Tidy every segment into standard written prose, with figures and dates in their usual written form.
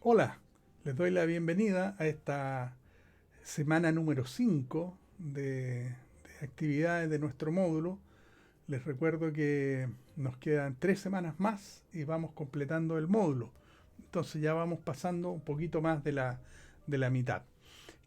Hola, les doy la bienvenida a esta semana número 5 de actividades de nuestro módulo. Les recuerdo que nos quedan 3 semanas más y vamos completando el módulo. Entonces ya vamos pasando un poquito más de la mitad.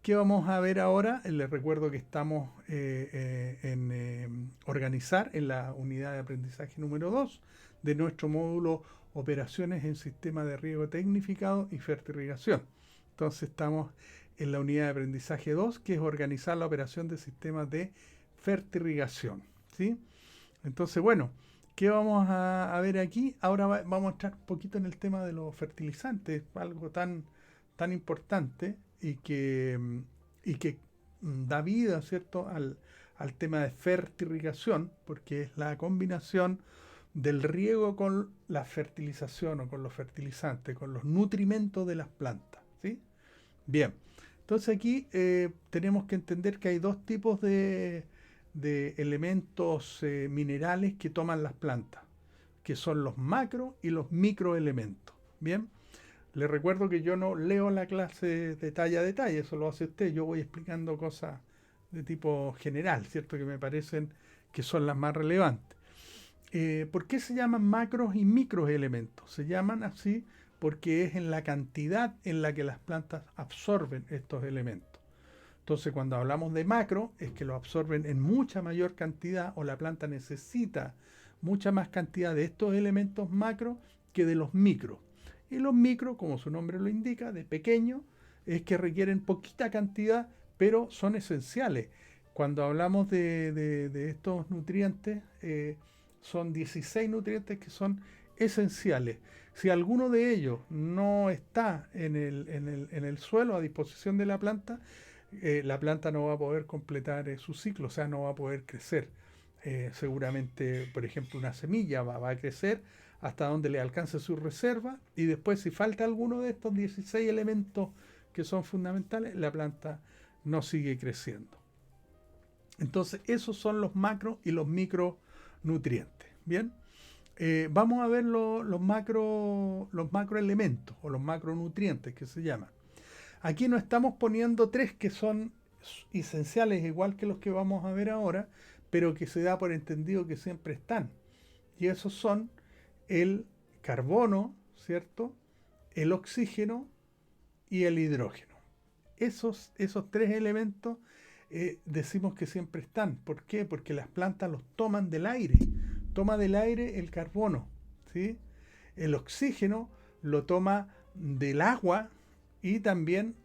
¿Qué vamos a ver ahora? Les recuerdo que estamos en organizar en la unidad de aprendizaje número 2 de nuestro módulo Operaciones en Sistema de Riego Tecnificado y Fertirrigación. Entonces estamos en la unidad de aprendizaje 2, que es organizar la operación de sistemas de fertirrigación. ¿Sí? Entonces, bueno, ¿qué vamos a ver aquí? Ahora vamos a entrar un poquito en el tema de los fertilizantes, algo tan importante y que da vida, ¿cierto?, al tema de fertirrigación, porque es la combinación del riego con la fertilización o con los fertilizantes, con los nutrimentos de las plantas. ¿Sí? Bien, entonces aquí tenemos que entender que hay dos tipos de elementos minerales que toman las plantas, que son los macro y los microelementos. Bien, les recuerdo que yo no leo la clase detalle a detalle, eso lo hace usted. Yo voy explicando cosas de tipo general, ¿cierto? Que me parecen que son las más relevantes. ¿Por qué se llaman macros y microelementos? Se llaman así porque es en la cantidad en la que las plantas absorben estos elementos. Entonces, cuando hablamos de macro, es que lo absorben en mucha mayor cantidad o la planta necesita mucha más cantidad de estos elementos macro que de los micro. Y los micro, como su nombre lo indica, de pequeño, es que requieren poquita cantidad, pero son esenciales. Cuando hablamos de estos nutrientes, son 16 nutrientes que son esenciales. Si alguno de ellos no está en el suelo a disposición de la planta no va a poder completar su ciclo, o sea, no va a poder crecer. Seguramente, por ejemplo, una semilla va a crecer hasta donde le alcance su reserva y después, si falta alguno de estos 16 elementos que son fundamentales, la planta no sigue creciendo. Entonces, esos son los macro y los micronutrientes. Bien, vamos a ver los macroelementos o los macronutrientes que se llaman. Aquí nos estamos poniendo tres que son esenciales, igual que los que vamos a ver ahora, pero que se da por entendido que siempre están. Y esos son el carbono, ¿cierto? El oxígeno y el hidrógeno. Esos tres elementos decimos que siempre están. ¿Por qué? Porque las plantas los toman del aire. Toma del aire el carbono, ¿sí? El oxígeno lo toma del agua y también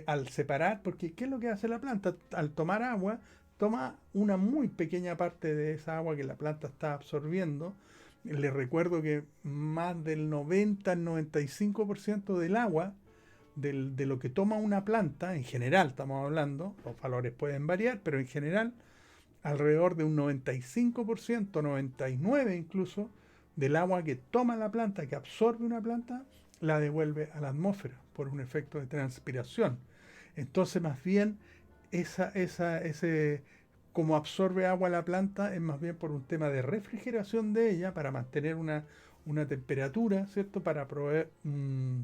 al separar, porque ¿qué es lo que hace la planta? Al tomar agua, toma una muy pequeña parte de esa agua que la planta está absorbiendo. Les recuerdo que más del 90 al 95% del agua de lo que toma una planta, en general estamos hablando, los valores pueden variar, pero en general alrededor de un 95%, 99% incluso, del agua que toma la planta, que absorbe una planta, la devuelve a la atmósfera por un efecto de transpiración. Entonces, más bien, ese como absorbe agua la planta es más bien por un tema de refrigeración de ella para mantener una temperatura, ¿cierto? Para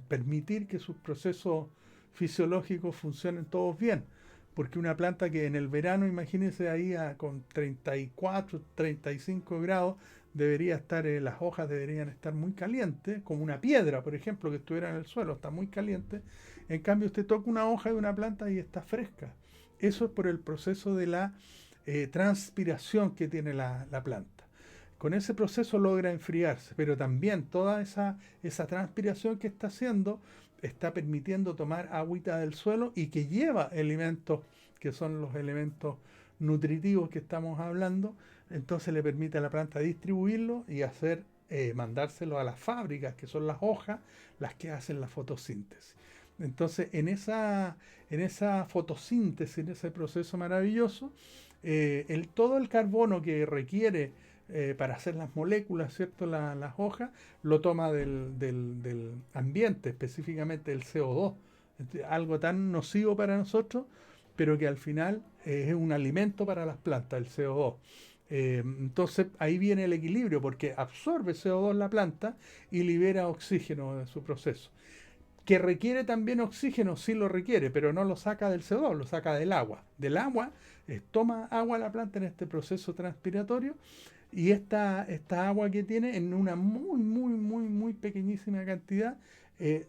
permitir que sus procesos fisiológicos funcionen todos bien. Porque una planta que en el verano, imagínense ahí con 34, 35 grados, debería estar, las hojas deberían estar muy calientes, como una piedra, por ejemplo, que estuviera en el suelo, está muy caliente. En cambio, usted toca una hoja de una planta y está fresca. Eso es por el proceso de la transpiración que tiene la planta. Con ese proceso logra enfriarse, pero también toda esa transpiración que está haciendo está permitiendo tomar agüita del suelo y que lleva elementos que son los elementos nutritivos que estamos hablando, entonces le permite a la planta distribuirlo y mandárselo a las fábricas, que son las hojas, las que hacen la fotosíntesis. Entonces, en esa fotosíntesis, en ese proceso maravilloso, todo el carbono que requiere para hacer las moléculas, ¿cierto? Las hojas, lo toma del ambiente, específicamente el CO2. Algo tan nocivo para nosotros, pero que al final es un alimento para las plantas, el CO2. Entonces ahí viene el equilibrio, porque absorbe CO2 la planta y libera oxígeno en su proceso. que requiere también oxígeno, sí lo requiere, pero no lo saca del CO2, lo saca del agua. Del agua, toma agua la planta en este proceso transpiratorio y esta agua que tiene en una muy pequeñísima cantidad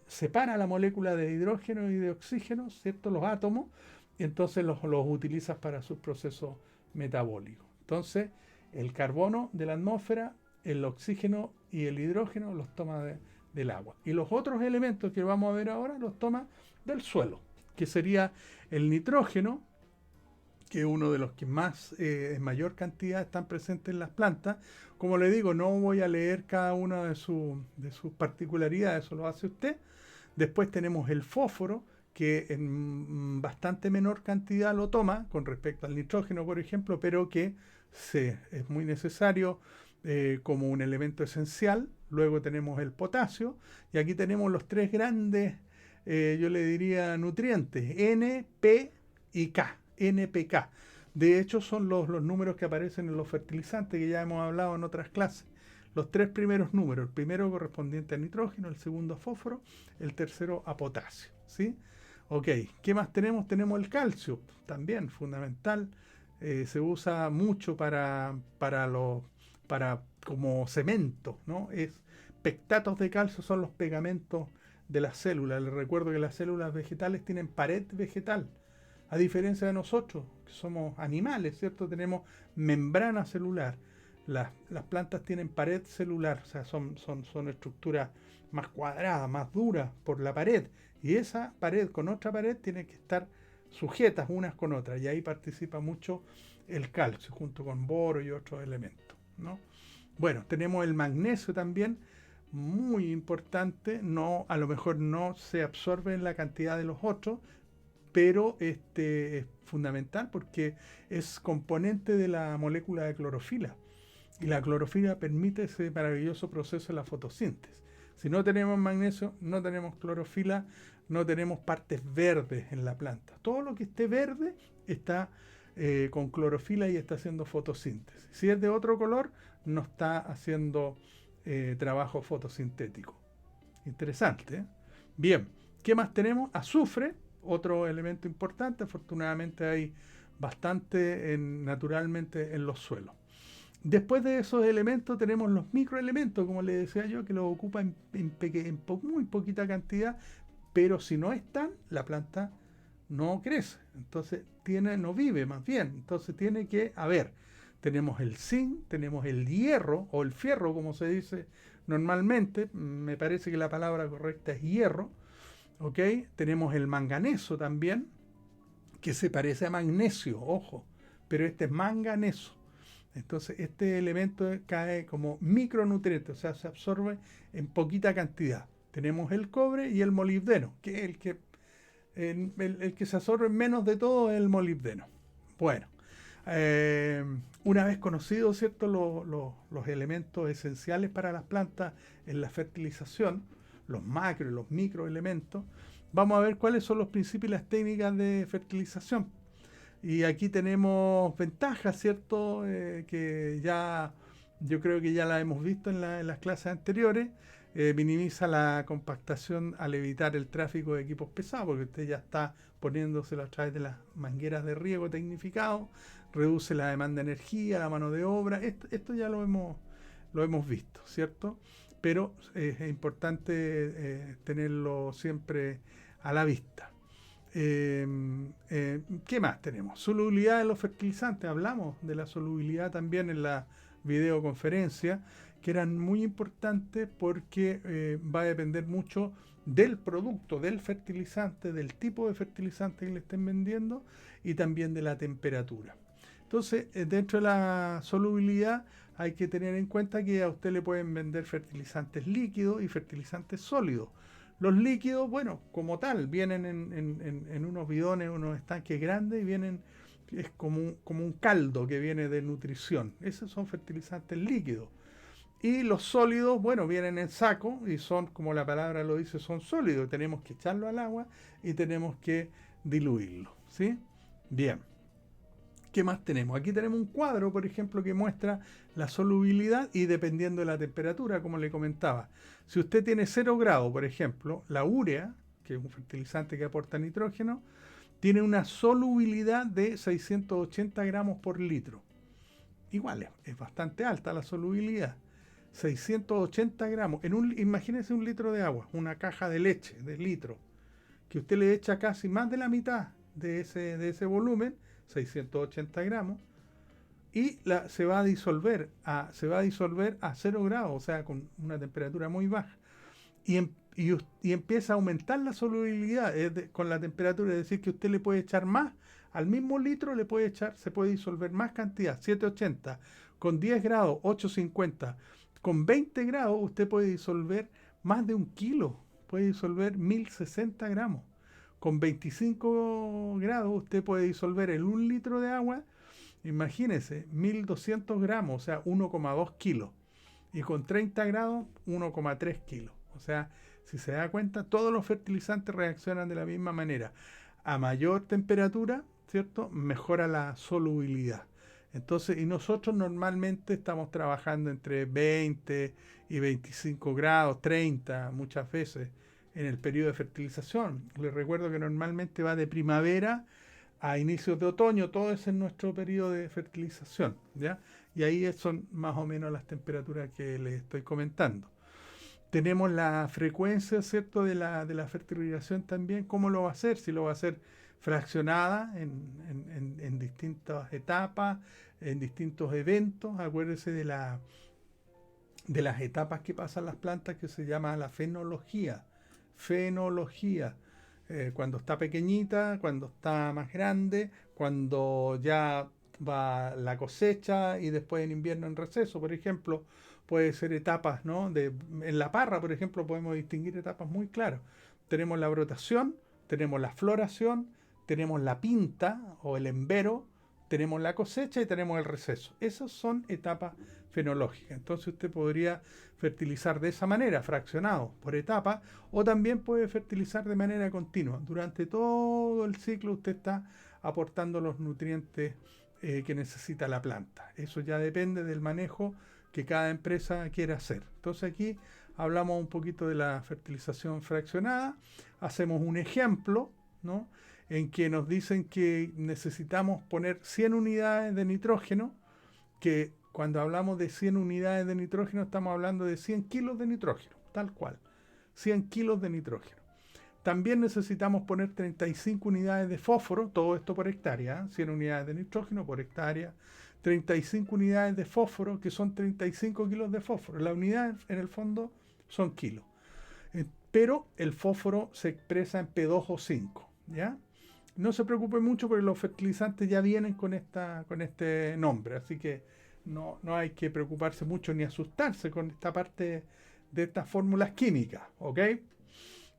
separa la molécula de hidrógeno y de oxígeno, ¿cierto? Los átomos, y entonces los utilizas para sus procesos metabólicos. Entonces, el carbono de la atmósfera, el oxígeno y el hidrógeno los toma del agua. Y los otros elementos que vamos a ver ahora los toma del suelo, que sería el nitrógeno, que es uno de los que más en mayor cantidad están presentes en las plantas. Como le digo, no voy a leer cada una de sus particularidades, eso lo hace usted. Después tenemos el fósforo, que en bastante menor cantidad lo toma con respecto al nitrógeno, por ejemplo, pero que es muy necesario como un elemento esencial. Luego tenemos el potasio, y aquí tenemos los tres grandes, yo le diría, nutrientes, N, P y K. NPK. De hecho, son los números que aparecen en los fertilizantes que ya hemos hablado en otras clases. Los tres primeros números, el primero correspondiente a nitrógeno, el segundo a fósforo, el tercero a potasio. ¿Sí? Ok, ¿qué más tenemos? Tenemos el calcio, también fundamental. Se usa mucho para como cemento, ¿no? Pectatos de calcio son los pegamentos de las células. Les recuerdo que las células vegetales tienen pared vegetal. A diferencia de nosotros, que somos animales, ¿cierto? Tenemos membrana celular. Las plantas tienen pared celular, o sea, son estructuras más cuadradas, más duras por la pared. Y esa pared con otra pared tienen que estar sujetas unas con otras. Y ahí participa mucho el calcio, junto con boro y otros elementos, ¿no? Bueno, tenemos el magnesio también, muy importante. A lo mejor no se absorbe en la cantidad de los otros, pero es fundamental porque es componente de la molécula de clorofila. Y la clorofila permite ese maravilloso proceso de la fotosíntesis. Si no tenemos magnesio, no tenemos clorofila, no tenemos partes verdes en la planta. Todo lo que esté verde está con clorofila y está haciendo fotosíntesis. Si es de otro color, no está haciendo trabajo fotosintético. Interesante, ¿eh? Bien, ¿qué más tenemos? Azufre. Otro elemento importante, afortunadamente hay bastante naturalmente en los suelos. Después de esos elementos tenemos los microelementos, como les decía yo, que los ocupa en muy poquita cantidad, pero si no están, la planta no crece, entonces no vive más bien, entonces tiene que haber. Tenemos el zinc, tenemos el hierro o el fierro, como se dice normalmente, me parece que la palabra correcta es hierro. ¿Ok? Tenemos el manganeso también, que se parece a magnesio, ojo, pero este es manganeso. Entonces, este elemento cae como micronutriente, o sea, se absorbe en poquita cantidad. Tenemos el cobre y el molibdeno, que es el que se absorbe menos de todo es el molibdeno. Bueno, una vez conocidos, ¿cierto?, los elementos esenciales para las plantas en la fertilización, los macro y los microelementos, vamos a ver cuáles son los principios y las técnicas de fertilización. Y aquí tenemos ventajas, ¿cierto? Que yo creo que ya la hemos visto en las clases anteriores. Minimiza la compactación al evitar el tráfico de equipos pesados, porque usted ya está poniéndoselo a través de las mangueras de riego tecnificado. Reduce la demanda de energía, la mano de obra. Esto ya lo hemos visto, ¿cierto? Pero es importante tenerlo siempre a la vista. ¿Qué más tenemos? Solubilidad de los fertilizantes. Hablamos de la solubilidad también en la videoconferencia, que eran muy importantes porque va a depender mucho del producto, del fertilizante, del tipo de fertilizante que le estén vendiendo y también de la temperatura. Entonces, dentro de la solubilidad hay que tener en cuenta que a usted le pueden vender fertilizantes líquidos y fertilizantes sólidos. Los líquidos, bueno, como tal, vienen en unos bidones, unos estanques grandes y es como un caldo que viene de nutrición. Esos son fertilizantes líquidos. Y los sólidos, bueno, vienen en saco y son, como la palabra lo dice, son sólidos. Tenemos que echarlo al agua y tenemos que diluirlo, ¿sí? Bien. ¿Qué más tenemos? Aquí tenemos un cuadro, por ejemplo, que muestra la solubilidad y dependiendo de la temperatura, como le comentaba. Si usted tiene 0 grados, por ejemplo, la urea que es un fertilizante que aporta nitrógeno, tiene una solubilidad de 680 gramos por litro. Igual es bastante alta la solubilidad. 680 gramos. Imagínense un litro de agua, una caja de leche de litro, que usted le echa casi más de la mitad de ese volumen, 680 gramos, y se va a disolver a 0 grados, o sea, con una temperatura muy baja. Y empieza a aumentar la solubilidad con la temperatura, es decir, que usted le puede echar más, al mismo litro se puede disolver más cantidad, 780, con 10 grados, 850, con 20 grados usted puede disolver más de 1 kilo, puede disolver 1060 gramos. Con 25 grados usted puede disolver en 1 litro de agua, imagínese, 1200 gramos, o sea, 1,2 kilos. Y con 30 grados, 1,3 kilos. O sea, si se da cuenta, todos los fertilizantes reaccionan de la misma manera. A mayor temperatura, ¿cierto?, mejora la solubilidad. Entonces, y nosotros normalmente estamos trabajando entre 20 y 25 grados, 30 muchas veces en el periodo de fertilización. Les recuerdo que normalmente va de primavera a inicios de otoño, todo ese es nuestro periodo de fertilización, ¿ya? Y ahí son más o menos las temperaturas que les estoy comentando. Tenemos la frecuencia, ¿cierto?, de la fertilización también. ¿Cómo lo va a hacer? Si lo va a hacer fraccionada en distintas etapas, en distintos eventos. Acuérdese de las etapas que pasan las plantas, que se llama la fenología. Cuando está pequeñita, cuando está más grande, cuando ya va la cosecha y después en invierno en receso, por ejemplo. Puede ser etapas, ¿no? En la parra, por ejemplo, podemos distinguir etapas muy claras. Tenemos la brotación, tenemos la floración, tenemos la pinta o el embero, tenemos la cosecha y tenemos el receso. Esas son etapas fenológicas. Entonces usted podría fertilizar de esa manera, fraccionado por etapa, o también puede fertilizar de manera continua. Durante todo el ciclo usted está aportando los nutrientes que necesita la planta. Eso ya depende del manejo que cada empresa quiere hacer. Entonces aquí hablamos un poquito de la fertilización fraccionada, hacemos un ejemplo, ¿no?, en que nos dicen que necesitamos poner 100 unidades de nitrógeno, que cuando hablamos de 100 unidades de nitrógeno estamos hablando de 100 kilos de nitrógeno, tal cual, 100 kilos de nitrógeno. También necesitamos poner 35 unidades de fósforo, todo esto por hectárea, 100 unidades de nitrógeno por hectárea, 35 unidades de fósforo, que son 35 kilos de fósforo. La unidad en el fondo son kilos. Pero el fósforo se expresa en P2O5, ¿ya? No se preocupe mucho porque los fertilizantes ya vienen con este nombre, así que no hay que preocuparse mucho ni asustarse con esta parte de estas fórmulas químicas, ¿ok?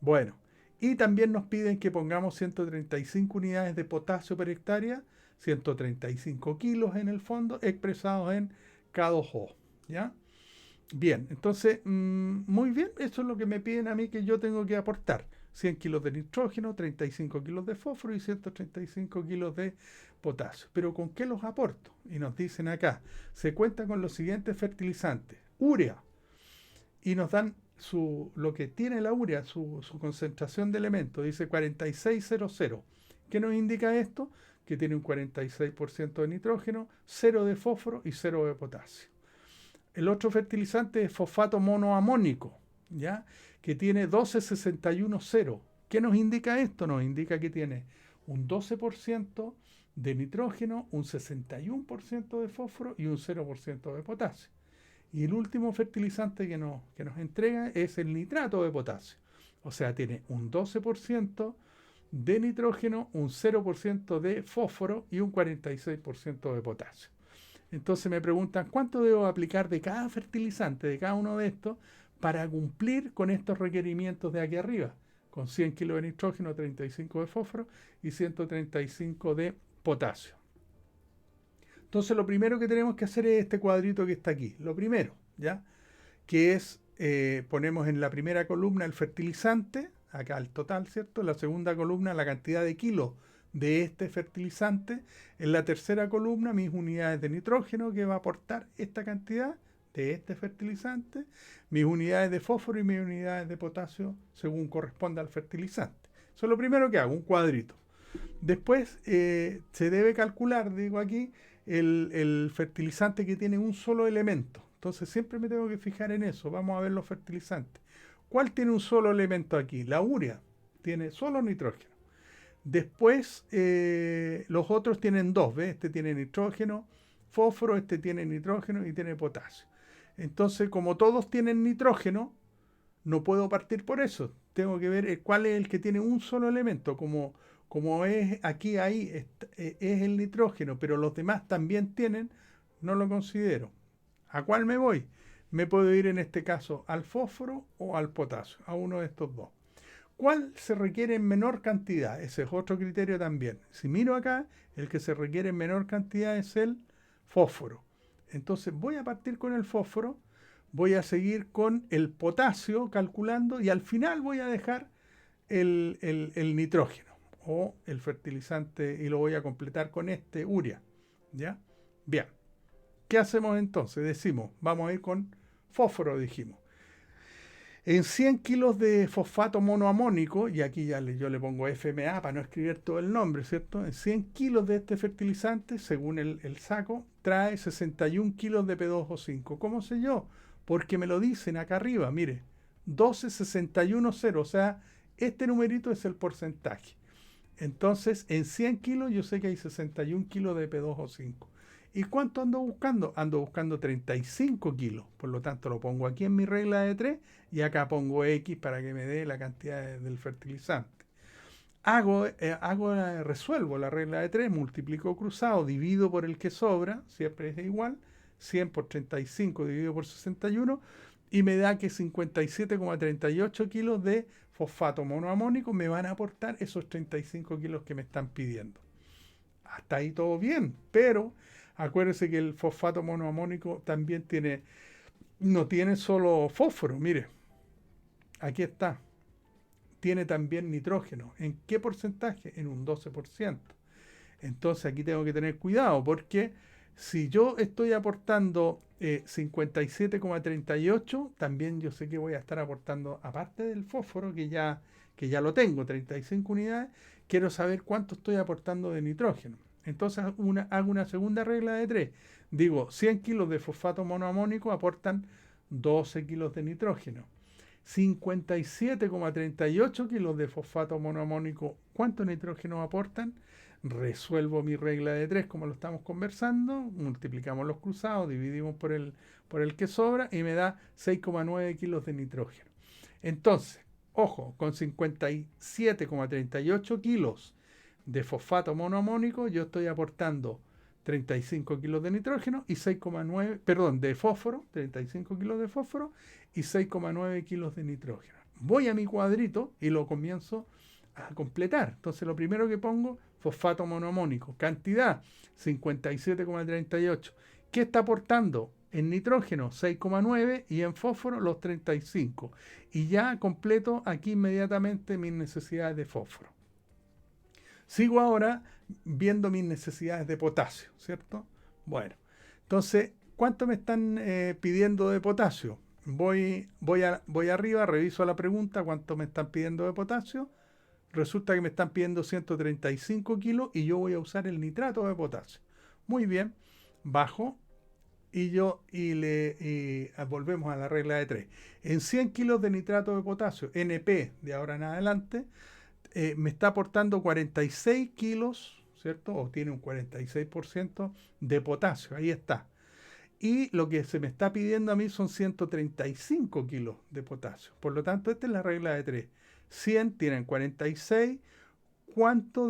Bueno, y también nos piden que pongamos 135 unidades de potasio por hectárea, 135 kilos en el fondo, expresados en K2O, ¿ya? Bien, entonces, muy bien, eso es lo que me piden a mí que yo tengo que aportar. 100 kilos de nitrógeno, 35 kilos de fósforo y 135 kilos de potasio. ¿Pero con qué los aporto? Y nos dicen acá, se cuenta con los siguientes fertilizantes. Urea. Y nos dan lo que tiene la urea, su concentración de elementos, dice 4600. ¿Qué nos indica esto? Que tiene un 46% de nitrógeno, 0 de fósforo y 0 de potasio. El otro fertilizante es fosfato monoamónico, ¿ya?, que tiene 1261,0. ¿Qué nos indica esto? Nos indica que tiene un 12% de nitrógeno, un 61% de fósforo y un 0% de potasio. Y el último fertilizante que nos entrega es el nitrato de potasio. O sea, tiene un 12% de nitrógeno, un 0% de fósforo y un 46% de potasio. Entonces me preguntan, ¿cuánto debo aplicar de cada fertilizante, de cada uno de estos, para cumplir con estos requerimientos de aquí arriba? Con 100 kilos de nitrógeno, 35 de fósforo y 135 de potasio. Entonces lo primero que tenemos que hacer es este cuadrito que está aquí. Lo primero, ¿ya?, que es, ponemos en la primera columna el fertilizante, acá el total, ¿cierto? En la segunda columna la cantidad de kilos de este fertilizante. En la tercera columna mis unidades de nitrógeno, que va a aportar esta cantidad de este fertilizante, mis unidades de fósforo y mis unidades de potasio según corresponda al fertilizante. Eso es lo primero que hago, un cuadrito. Después se debe calcular, digo aquí, el fertilizante que tiene un solo elemento. Entonces siempre me tengo que fijar en eso. Vamos a ver los fertilizantes. ¿Cuál tiene un solo elemento aquí? La urea tiene solo nitrógeno. Después los otros tienen dos, ¿ves? Este tiene nitrógeno, fósforo, este tiene nitrógeno y tiene potasio. Entonces, como todos tienen nitrógeno, no puedo partir por eso. Tengo que ver cuál es el que tiene un solo elemento. Como es aquí, ahí, es el nitrógeno, pero los demás también tienen, no lo considero. ¿A cuál me voy? Me puedo ir en este caso al fósforo o al potasio, a uno de estos dos. ¿Cuál se requiere en menor cantidad? Ese es otro criterio también. Si miro acá, el que se requiere en menor cantidad es el fósforo. Entonces voy a partir con el fósforo, voy a seguir con el potasio calculando y al final voy a dejar el nitrógeno o el fertilizante y lo voy a completar con este urea. ¿Ya? Bien. ¿Qué hacemos entonces? Decimos, vamos a ir con fósforo, dijimos. En 100 kilos de fosfato monoamónico, y aquí ya yo le pongo FMA para no escribir todo el nombre, ¿cierto? En 100 kilos de este fertilizante, según el saco, trae 61 kilos de P2O5. ¿Cómo sé yo? Porque me lo dicen acá arriba, mire, 12,610, o sea, este numerito es el porcentaje. Entonces, en 100 kilos yo sé que hay 61 kilos de P2O5. ¿Y cuánto ando buscando? Ando buscando 35 kilos. Por lo tanto, lo pongo aquí en mi regla de 3 y acá pongo X para que me dé la cantidad del fertilizante. Resuelvo la regla de 3, multiplico cruzado, divido por el que sobra, siempre es igual, 100 por 35 dividido por 61, y me da que 57,38 kilos de fosfato monoamónico me van a aportar esos 35 kilos que me están pidiendo. Hasta ahí todo bien, pero acuérdese que el fosfato monoamónico también no tiene solo fósforo, mire, aquí está, tiene también nitrógeno. ¿En qué porcentaje? En un 12%. Entonces aquí tengo que tener cuidado porque si yo estoy aportando 57,38, también yo sé que voy a estar aportando, aparte del fósforo, que ya lo tengo, 35 unidades, quiero saber cuánto estoy aportando de nitrógeno. Entonces hago una segunda regla de 3. Digo, 100 kilos de fosfato monoamónico aportan 12 kilos de nitrógeno. 57,38 kilos de fosfato monoamónico, ¿cuánto nitrógeno aportan? Resuelvo mi regla de 3 como lo estamos conversando, multiplicamos los cruzados, dividimos por el que sobra y me da 6,9 kilos de nitrógeno. Entonces, ojo, con 57,38 kilos de fosfato monoamónico yo estoy aportando 35 kilos de nitrógeno y 6,9, perdón, de fósforo, 35 kilos de fósforo y 6,9 kilos de nitrógeno. Voy a mi cuadrito y lo comienzo a completar. Entonces lo primero que pongo, fosfato monoamónico, cantidad 57,38. ¿Qué está aportando? En nitrógeno 6,9 y en fósforo los 35. Y ya completo aquí inmediatamente mis necesidades de fósforo. Sigo ahora viendo mis necesidades de potasio, ¿cierto? Bueno, entonces, ¿cuánto me están pidiendo de potasio? Voy arriba, reviso la pregunta, ¿cuánto me están pidiendo de potasio? Resulta que me están pidiendo 135 kilos y yo voy a usar el nitrato de potasio. Muy bien, bajo y volvemos a la regla de 3. En 100 kilos de nitrato de potasio, NP de ahora en adelante, me está aportando 46 kilos, ¿cierto? O tiene un 46% de potasio, ahí está. Y lo que se me está pidiendo a mí son 135 kilos de potasio. Por lo tanto, esta es la regla de 3. 100 tienen 46. ¿Cuánto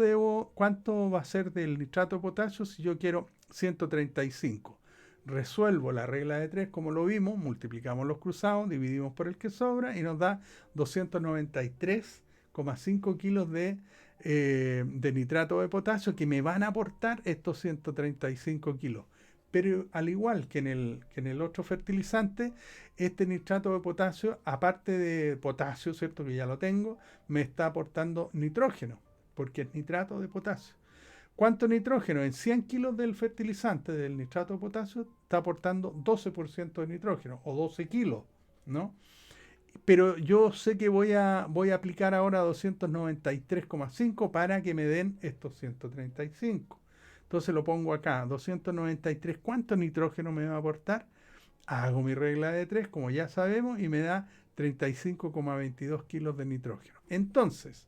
va a ser del nitrato de potasio si yo quiero 135? Resuelvo la regla de 3 como lo vimos, multiplicamos los cruzados, dividimos por el que sobra y nos da 293,5 kilos de nitrato de potasio que me van a aportar estos 135 kilos. Pero al igual que en el otro fertilizante, este nitrato de potasio, aparte de potasio, ¿cierto? Que ya lo tengo, me está aportando nitrógeno, porque es nitrato de potasio. ¿Cuánto nitrógeno? En 100 kilos del fertilizante, del nitrato de potasio, está aportando 12% de nitrógeno, o 12 kilos, ¿no? Pero yo sé que voy a aplicar ahora 293,5 para que me den estos 135. Entonces lo pongo acá, 293, ¿cuánto nitrógeno me va a aportar? Hago mi regla de 3, como ya sabemos, y me da 35,22 kilos de nitrógeno. Entonces,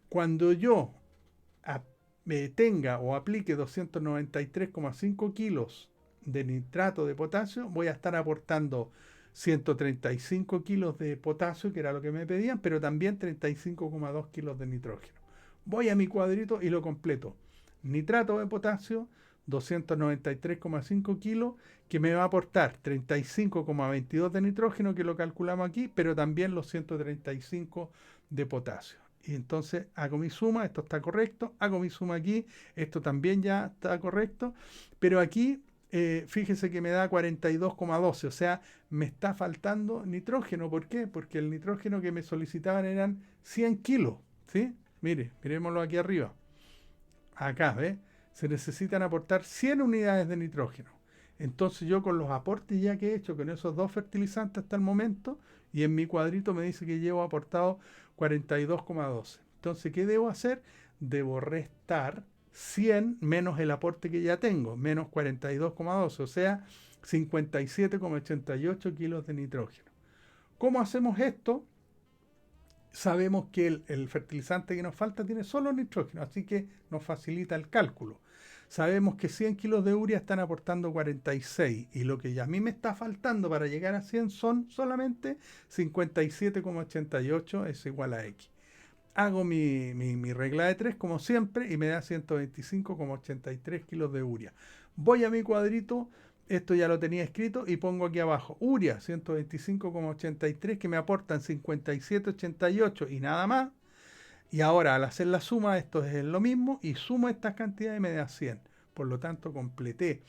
cuando yo tenga o aplique 293,5 kilos de nitrato de potasio, voy a estar aportando 135 kilos de potasio, que era lo que me pedían, pero también 35,2 kilos de nitrógeno. Voy a mi cuadrito y lo completo. Nitrato de potasio, 293,5 kilos, que me va a aportar 35,22 de nitrógeno, que lo calculamos aquí, pero también los 135 de potasio. Y entonces hago mi suma, esto está correcto, hago mi suma aquí, esto también ya está correcto, pero aquí fíjese que me da 42,12, o sea, me está faltando nitrógeno. ¿Por qué? Porque el nitrógeno que me solicitaban eran 100 kilos, ¿sí? Mire, miremoslo aquí arriba. Acá, ¿ves? Se necesitan aportar 100 unidades de nitrógeno. Entonces yo con los aportes ya que he hecho con esos dos fertilizantes hasta el momento, y en mi cuadrito me dice que llevo aportado 42,12. Entonces, ¿qué debo hacer? Debo restar 100 menos el aporte que ya tengo, menos 42,12, o sea, 57,88 kilos de nitrógeno. ¿Cómo hacemos esto? Sabemos que el fertilizante que nos falta tiene solo nitrógeno, así que nos facilita el cálculo. Sabemos que 100 kilos de urea están aportando 46 y lo que ya a mí me está faltando para llegar a 100 son solamente 57,88 es igual a X. Hago mi regla de 3 como siempre y me da 125,83 kilos de urea. Voy a mi cuadrito, esto ya lo tenía escrito y pongo aquí abajo urea 125,83 que me aportan 57,88 y nada más. Y ahora al hacer la suma, esto es lo mismo y sumo estas cantidades y me da 100. Por lo tanto, completé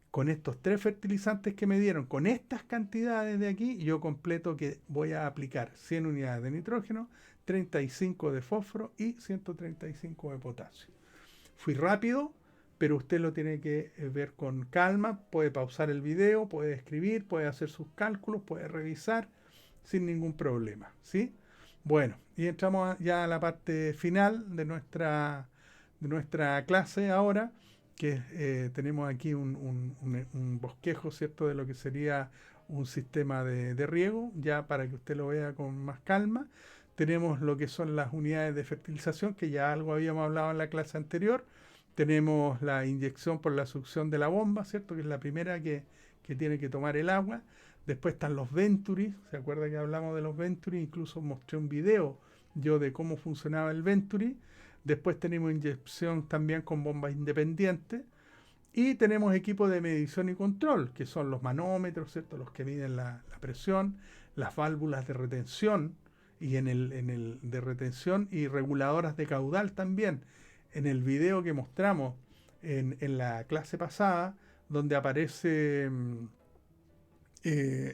con estos tres fertilizantes que me dieron, con estas cantidades de aquí, yo completo que voy a aplicar 100 unidades de nitrógeno, 35 de fósforo y 135 de potasio. Fui rápido, pero usted lo tiene que ver con calma, puede pausar el video, puede escribir, puede hacer sus cálculos, puede revisar sin ningún problema, ¿sí? Bueno, y entramos ya a la parte final de nuestra clase ahora, que tenemos aquí un bosquejo, ¿cierto?, de lo que sería un sistema de riego, ya para que usted lo vea con más calma. Tenemos lo que son las unidades de fertilización, que ya algo habíamos hablado en la clase anterior. Tenemos la inyección por la succión de la bomba, ¿cierto?, que es la primera que tiene que tomar el agua. Después están los Venturi, ¿se acuerda que hablamos de los Venturi? Incluso mostré un video yo de cómo funcionaba el Venturi. Después tenemos inyección también con bomba independiente. Y tenemos equipos de medición y control, que son los manómetros, ¿cierto?, los que miden la presión, las válvulas de retención, y en el de retención y reguladoras de caudal también. En el video que mostramos en la clase pasada, donde aparece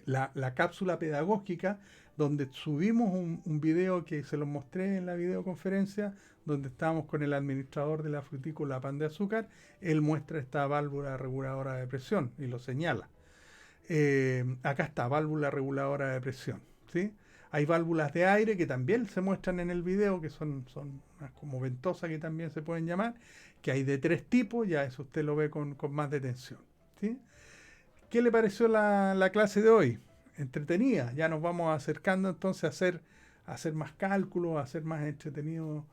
la cápsula pedagógica, donde subimos un video que se los mostré en la videoconferencia, donde estábamos con el administrador de la frutícola Pan de Azúcar. Él muestra esta válvula reguladora de presión y lo señala. Acá está, válvula reguladora de presión, ¿sí? Hay válvulas de aire que también se muestran en el video, que son unas como ventosas que también se pueden llamar, que hay de 3 tipos, ya eso usted lo ve con más detención, ¿sí? ¿Qué le pareció la clase de hoy? Entretenida, ya nos vamos acercando entonces a hacer más cálculos, a hacer más entretenido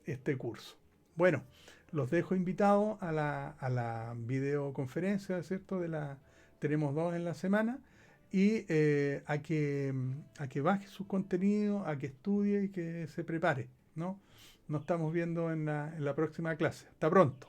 este curso. Bueno, los dejo invitados a la videoconferencia, ¿cierto? Tenemos 2 en la semana, y a que baje sus contenidos, a que estudie y que se prepare, ¿no? Nos estamos viendo en la próxima clase. Hasta pronto.